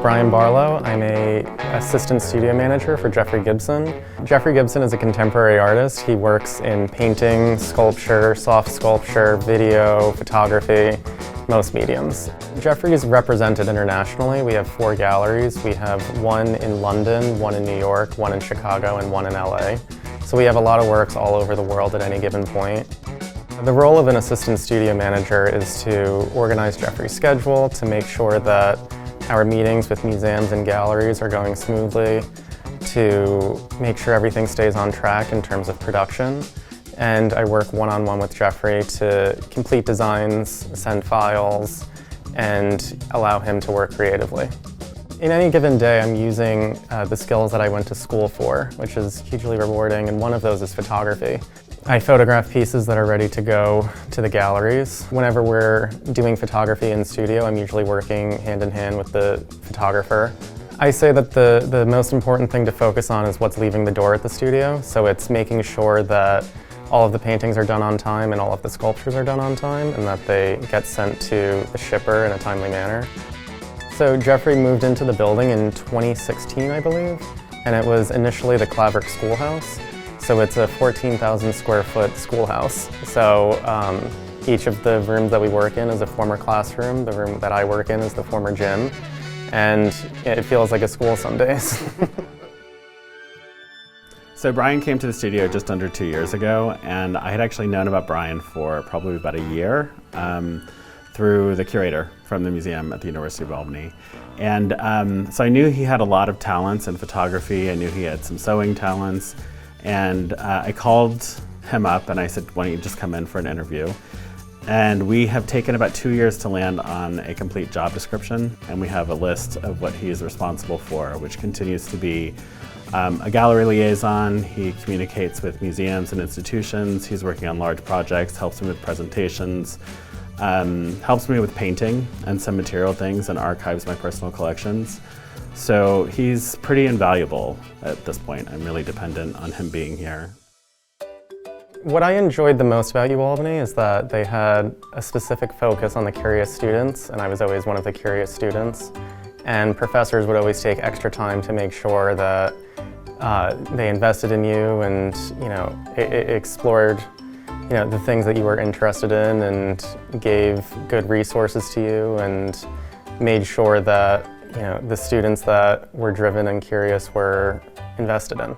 Brian Barlow. I'm an assistant studio manager for Jeffrey Gibson. Jeffrey Gibson is a contemporary artist. He works in painting, sculpture, soft sculpture, video, photography, most mediums. Jeffrey is represented internationally. We have 4 galleries. We have one in London, one in New York, one in Chicago, and one in LA. So we have a lot of works all over the world at any given point. The role of an assistant studio manager is to organize Jeffrey's schedule, to make sure that our meetings with museums and galleries are going smoothly, to make sure everything stays on track in terms of production. And I work one-on-one with Jeffrey to complete designs, send files, and allow him to work creatively. In any given day, I'm using the skills that I went to school for, which is hugely rewarding, and one of those is photography. I photograph pieces that are ready to go to the galleries. Whenever we're doing photography in studio, I'm usually working hand in hand with the photographer. I say that the most important thing to focus on is what's leaving the door at the studio. So it's making sure that all of the paintings are done on time and all of the sculptures are done on time, and that they get sent to the shipper in a timely manner. So Jeffrey moved into the building in 2016, I believe, and it was initially the Claverick Schoolhouse. So it's a 14,000 square foot schoolhouse. So each of the rooms that we work in is a former classroom. The room that I work in is the former gym. And it feels like a school some days. So Brian came to the studio just under 2 years ago, and I had actually known about Brian for probably about a year through the curator from the museum at the University of Albany. And so I knew he had a lot of talents in photography. I knew he had some sewing talents. And I called him up and I said, why don't you just come in for an interview? And we have taken about 2 years to land on a complete job description, and we have a list of what he is responsible for, which continues to be a gallery liaison. He communicates with museums and institutions. He's working on large projects, helps me with presentations, helps me with painting and some material things, and archives my personal collections. So he's pretty invaluable at this point. I'm really dependent on him being here. What I enjoyed the most about UAlbany is that they had a specific focus on the curious students, and I was always one of the curious students. And professors would always take extra time to make sure that they invested in you and explored the things that you were interested in, and gave good resources to you, and made sure that the students that were driven and curious were invested in.